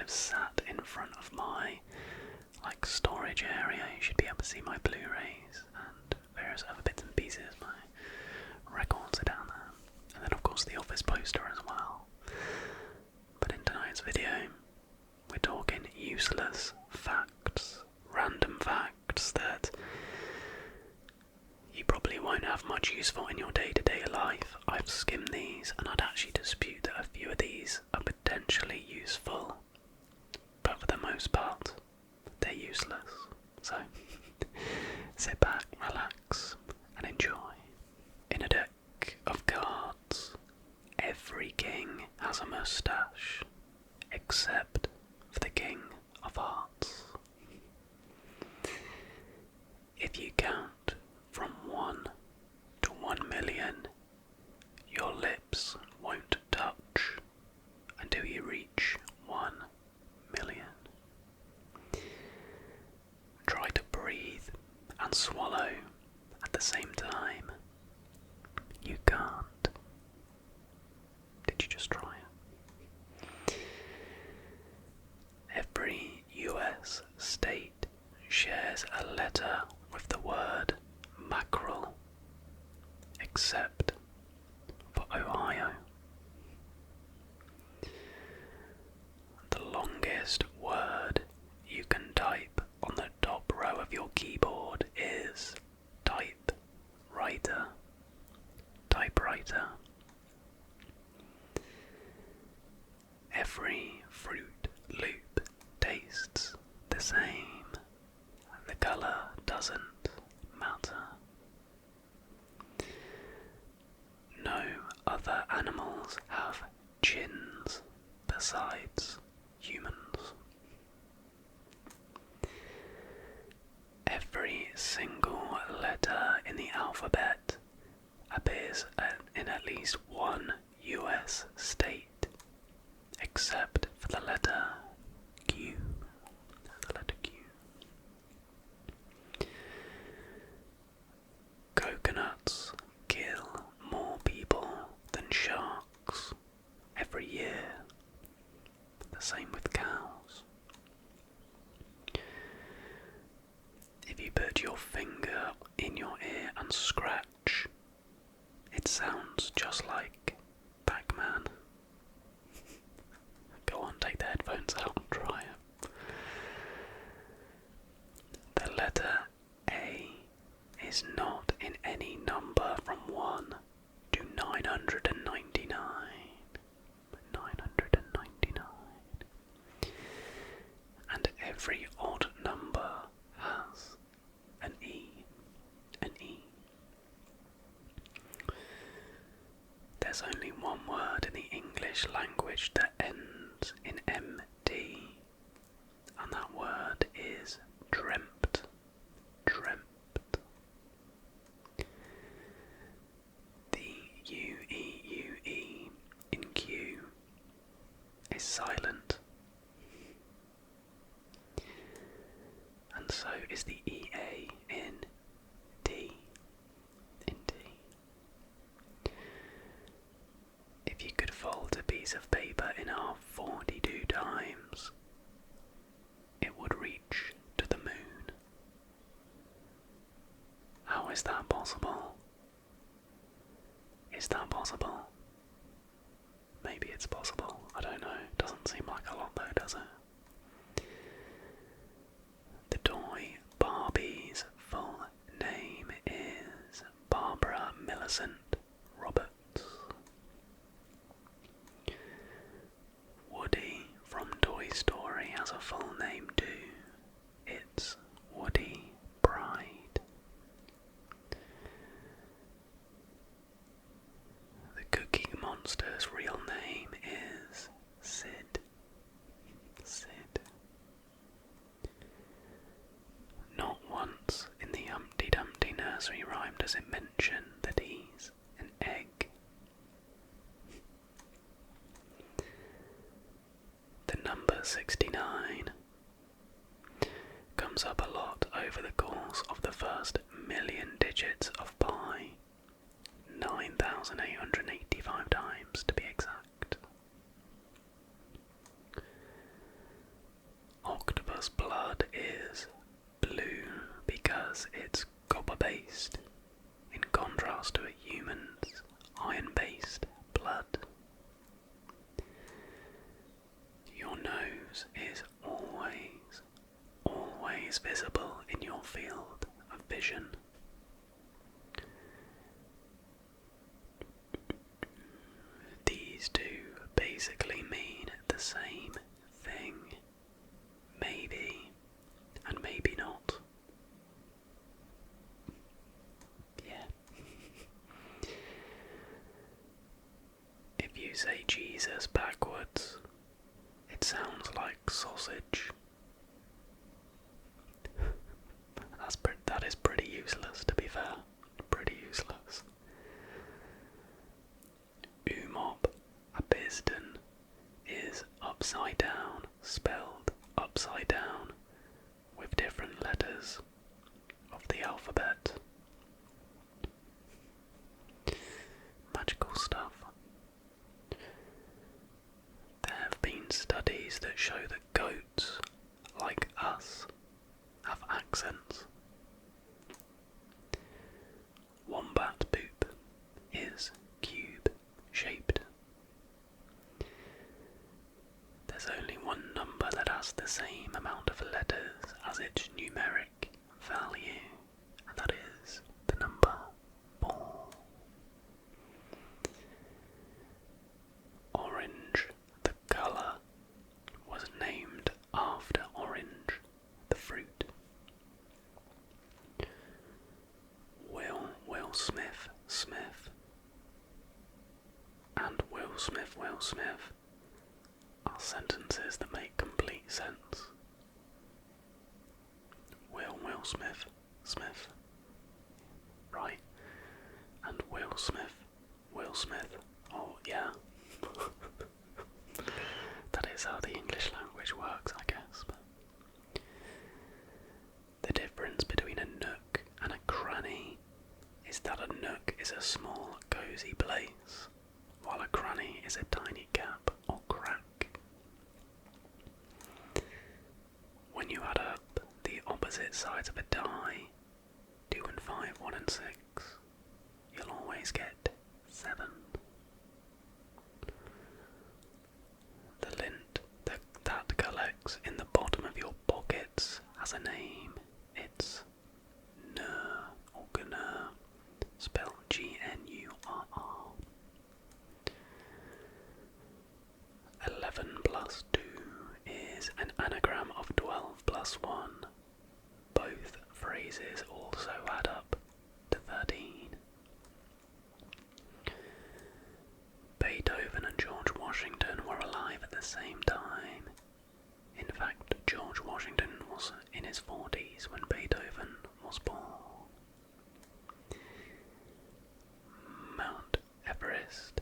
I've sat in front of my storage area. You should be able to see my Blu-rays and various other bits and pieces. My records are down there, and then of course the office poster as well. But in tonight's video, we're talking useless facts, random facts that you probably won't have much use for in your day-to-day life. I've skimmed these, and I'd actually dispute that a few of these are potentially useful, but for the most part, they're useless. So, sit back, relax, and enjoy. In a deck of cards, every king has a moustache, except for the King of Hearts. If you count from 1 to 1,000,000, your lips won't touch until you reach 1,000,000. Try to breathe and swallow at the same time. You can't. Did you just try it? Every US state shares a letter with the word mackerel, except for Ohio. The longest word you can type on the top row of your keyboard is typewriter. Typewriter. Every Fruit Loop tastes the same. The colour doesn't matter. No other animals have chins besides humans. Every single letter in the alphabet appears in at least one US state, except for the letter Q. The letter Q. Coconuts kill more people than sharks every year. The same with cows. If you put your finger in your ear and scratch, it sounds just like Pac-Man. Go on, take the headphones out and try it. The letter A is not in any number from 1 to 999. 999. And every odd number has an E. An E. There's only one word in the English language that ends in MD, and that word is dreamt. Dreamt. The UEUE in Q is silent, and so is the EA in D. In D. If you could fold a piece of paper in half 42 times, it would reach to the moon. How is that possible? Is that possible? Maybe it's possible, I don't know. Doesn't seem like a lot though, does it? The toy Barbie's full name is Barbara Millicent Roberts. Woody from Toy Story has a full name too. It's Woody Bride. The Cookie Monster's real name is Sid. Sid. Not once in the Humpty Dumpty nursery rhyme does it mention that he's an egg. The number 69 comes up a lot over the course of the first million digits of pi, 9,885 times to be exact. as it's copper-based, in contrast to a human's iron-based blood. Your nose is always visible in your field of vision. These two basically mean the same thing. Maybe, and maybe not. Yeah. If you say Jesus backwards, it sounds like sausage. That is pretty useless, to be fair. Pretty useless. Umop abysden is upside down, spelled upside down, with different letters of the alphabet. Magical stuff. There have been studies that show that goats, like us, have accents. Wombat poop is cube-shaped. There's only one number that has the same amount of letters as its numeric value, and that is the number 4. Orange, the colour, was named after orange, the fruit. Will Smith and Will Smith are sentences that make complete sense. Will Smith, right? And Will Smith, oh yeah. That is how the English language works, I guess. But the difference between a nook and a cranny is that a nook is a small, cosy place, while a cranny is a tiny gap or crack. When you add up the opposite sides of a die, 2 and 5, 1 and 6, you'll always get 7. The lint that collects in the bottom of your pockets has a name. It's gnurr or gnurr, spelled Gnurr. 11 plus 2 is an anagram of 12 plus 1. Both phrases also add up to 13. Beethoven and George Washington were alive at the same time. In fact, George Washington was in his 40s when Beethoven was born. Mount Everest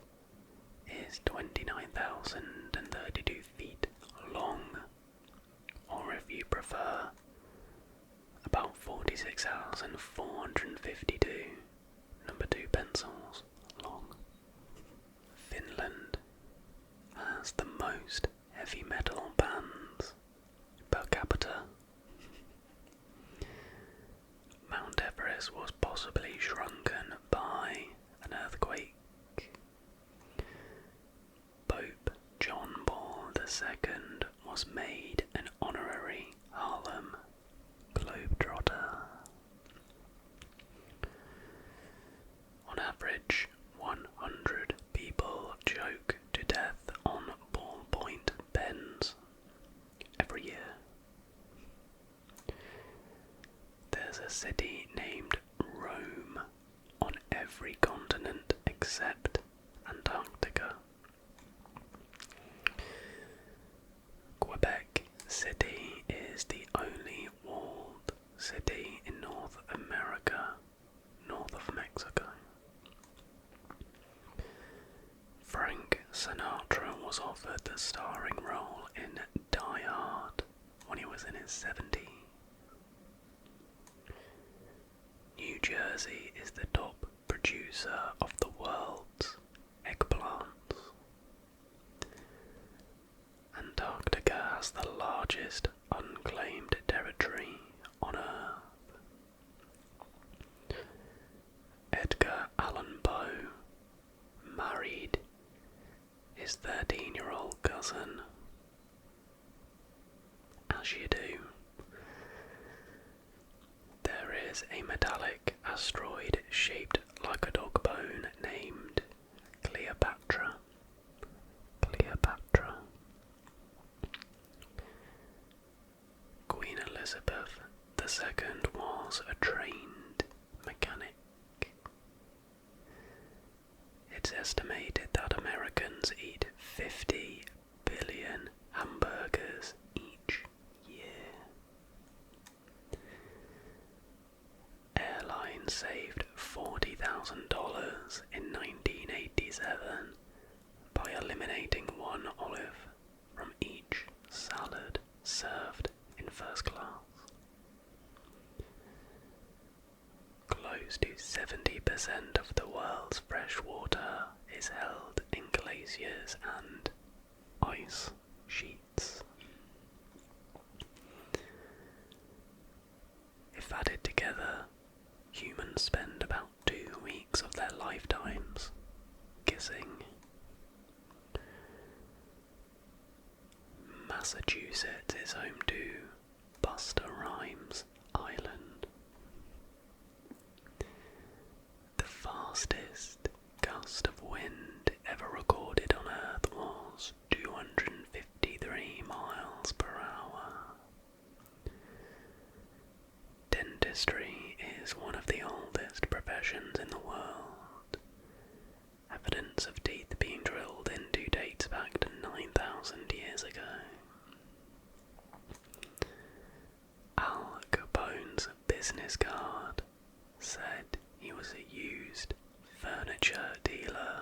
is 29,032 feet long, or if you prefer, about 46,452 number 2 pencils long. Finland has the most heavy metal bands per capita. Mount Everest was possibly shrunken by an earthquake. Pope John Paul II was made an honorary Harlem Globetrotter. On average, 100 people choke to death on ballpoint pens every year. There's a city named Rome on every continent except Antarctica. Quebec City is the only walled city in North America, north of Mexico. Frank Sinatra was offered the starring role in Die Hard when he was in his 70s. New Jersey is the top producer of the world's eggplants. Antarctica has the largest unclaimed territory on Earth. his 13-year-old cousin. As you do. There is a metallic asteroid shaped like a dog bone named Cleopatra. Queen Elizabeth II was a trained mechanic. It's estimated that Americans eat 50 billion hamburgers each year. Airlines saved $40,000 in 1987 by eliminating one olive from each salad served in first class. Close to 70% of the world's fresh water is held in glaciers and ice sheets. If added together, humans spend about 2 weeks of their lifetimes kissing. Massachusetts is home to Busta Rhymes Island. The fastest gust of wind ever recorded on Earth was 253 miles per hour. Dentistry is one of the oldest professions in the world. Evidence of teeth being drilled into dates back to 9,000 years ago. Al Capone's business card said he was a used furniture dealer.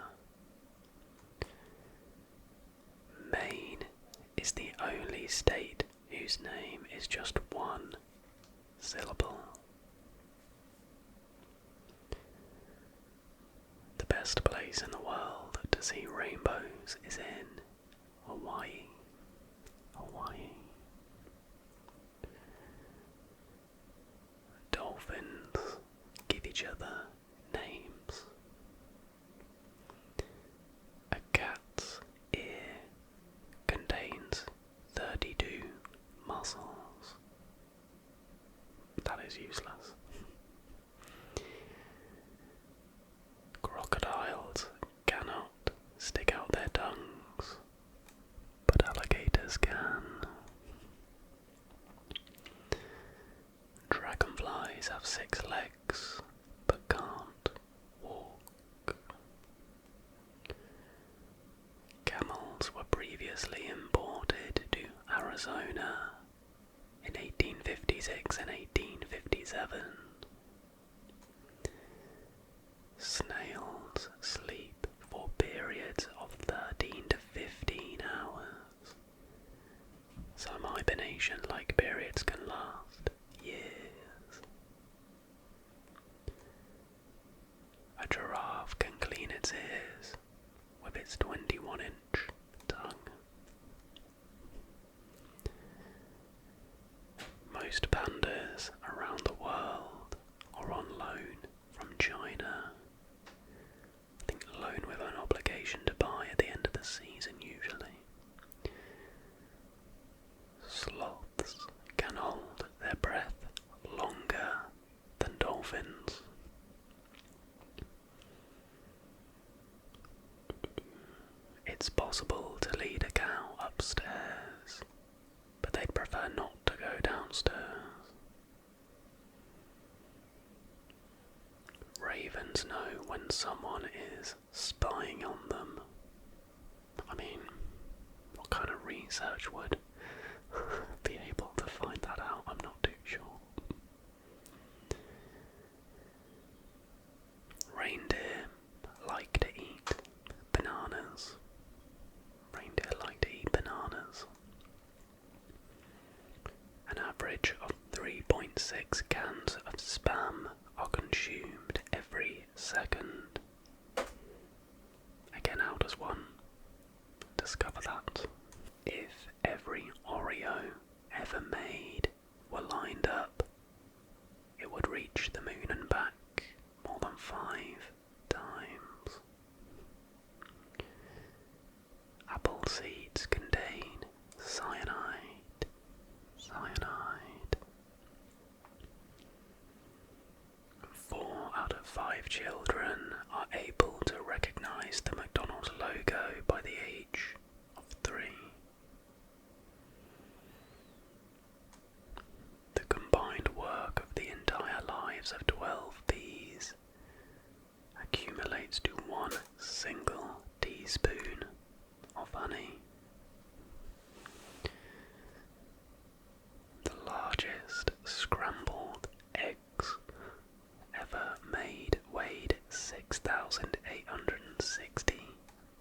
Maine is the only state whose name is just one syllable. The best place in the world to see rainbows is in Hawaii. Dolphins give each other names. A cat's ear contains 32 muscles. That is useless. Crocodiles cannot stick out their tongues, but alligators can. Dragonflies have 6 legs, but can't walk. Camels were previously imported to Arizona in 1856 and 1857. Snails sleep for periods of 13 to 15 hours. Some hibernation-like periods can last years. A giraffe can clean its ears with its 21-inch tongue. Most pandas around the world are on loan from China. I think loan with an obligation to buy at the end of the season usually. Sloths can hold their breath longer than dolphins. It's possible to lead a cow upstairs, but they'd prefer not to go downstairs. Ravens know when someone is spying on them. I mean, what kind of research would be able to find that out? I'm not too sure. Reindeer like to eat bananas. An average of 3.6 cans of spam are consumed every second. Again, how does one discover that? If every Children are able to recognize the McDonald's logo by the age of 3. The combined work of the entire lives of 12 bees accumulates to 1 single teaspoon of honey. The largest scrambled eggs ever made weighed 6,860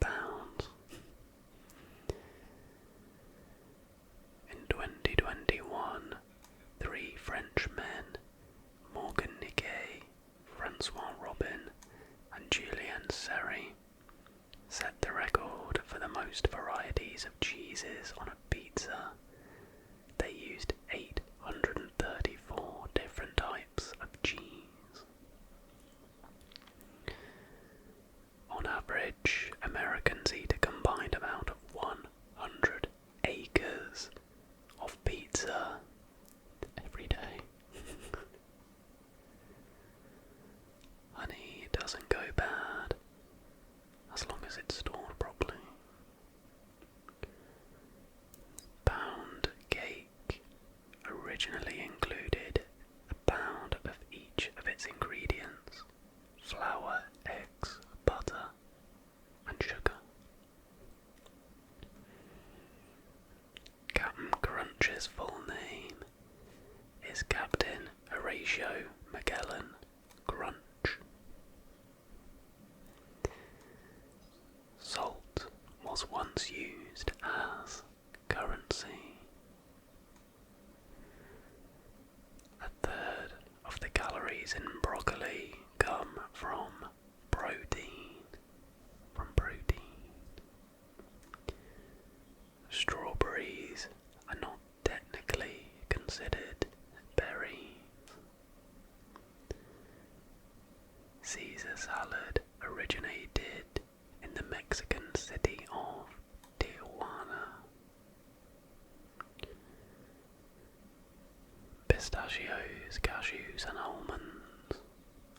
pounds. In 2021, 3 French men, Morgan Niquet, Francois Robin, and Julien Serry, set the record for the most varieties of cheeses on a pizza. They used 834 different types of cheese. On average, Americans eat a combined amount of 100 acres of pizza every day. Honey doesn't go bad as long as it's stored properly. Pound cake originally included a pound of each of its ingredients: flour, eggs, butter, and sugar. Captain Crunch's full name is Captain Horatio Magellan Crunch. Salt was once used as currency. A third of the calories in broccoli come from protein. Strawberries are not technically considered berries. Caesar salad originated in the Mexican city of Tijuana. Pistachios, cashews, and almonds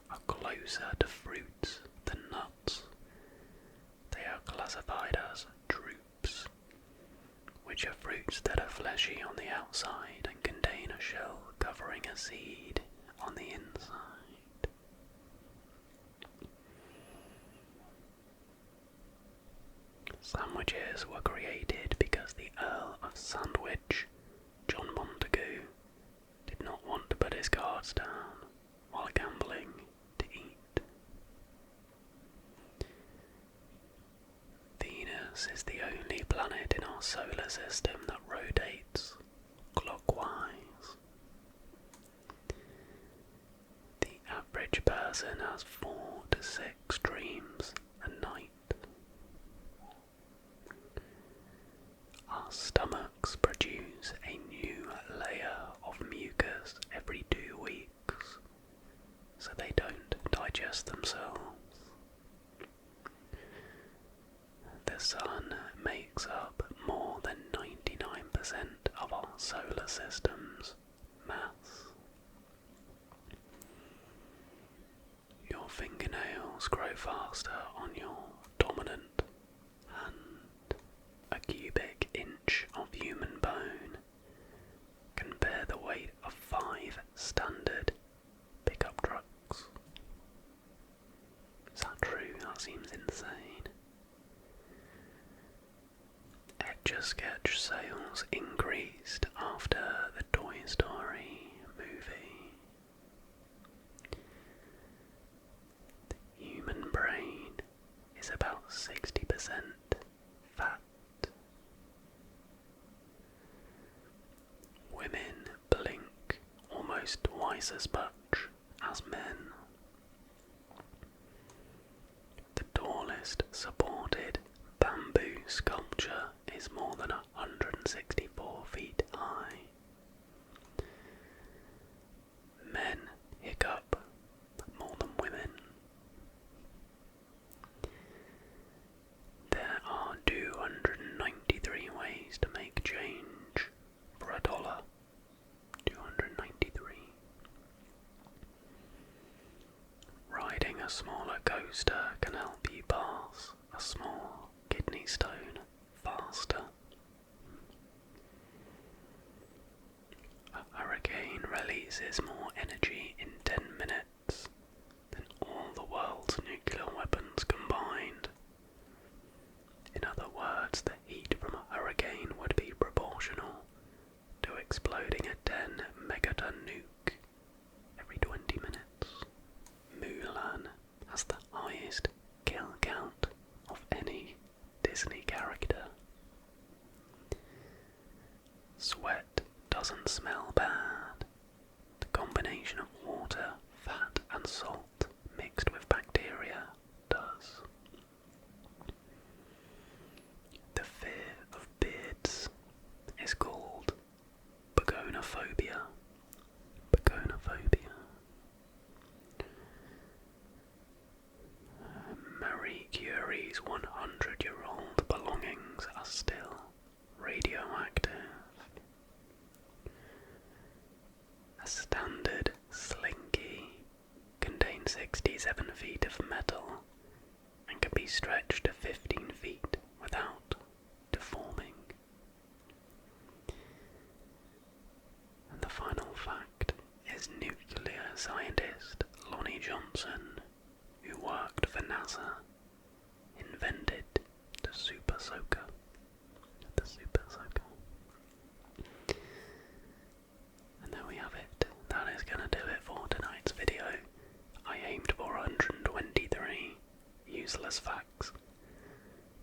are closer to fruits than nuts. They are classified as drupes, which are fruits that are fleshy on the outside and contain a shell covering a seed on the inside. Sandwiches were created because the Earl of Sandwich, John Montagu, did not want to put his cards down while gambling to eat. Venus is the only planet in our solar system that rotates clockwise. The average person has 4 to 6 dreams a night. Our stomachs produce a new layer of mucus every 2 weeks, so they don't digest themselves. The sun makes up more than 99% of our solar system's mass. Your fingernails grow faster on your dominant hand. A cubic inch of human bone can bear the weight of 5 standard pickup trucks. Is that true? That seems insane. Etch-a-Sketch sales increased after the Toy Story movie. The human brain is about 60% fat. Women blink almost twice as much as men. The tallest supported bamboo sculpture is more than 164 feet high. Men hiccup more than women. There are 293 ways to make change for $1. 293. Riding a smaller coaster can help you pass a small kidney stone faster. A hurricane releases more energy in 10 minutes than all the world's nuclear weapons combined. In other words, the heat from a hurricane would be proportional to exploding a 10 megaton nuke every 20 minutes. Mulan has the highest kill count of any Disney character. Sweat doesn't smell bad. The combination of water, fat and salt mixed with bacteria does. The fear of beards is called begonophobia. Begonophobia. Marie Curie's 100-year-old belongings are still radioactive. A standard slinky contains 67 feet of metal and can be stretched to 15 feet without deforming. And the final fact is nuclear scientist Lonnie Johnson, who worked for NASA, invented the Super Soaker. And there we have it. That is going to do it for tonight's video. I aimed for 123 useless facts,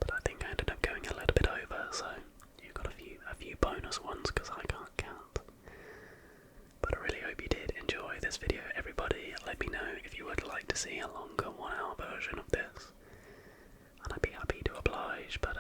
but I think I ended up going a little bit over, so you've got a few bonus ones because I can't count. But I really hope you did enjoy this video, everybody. Let me know if you would like to see a longer 1 hour version of this, and I'd be happy to oblige, but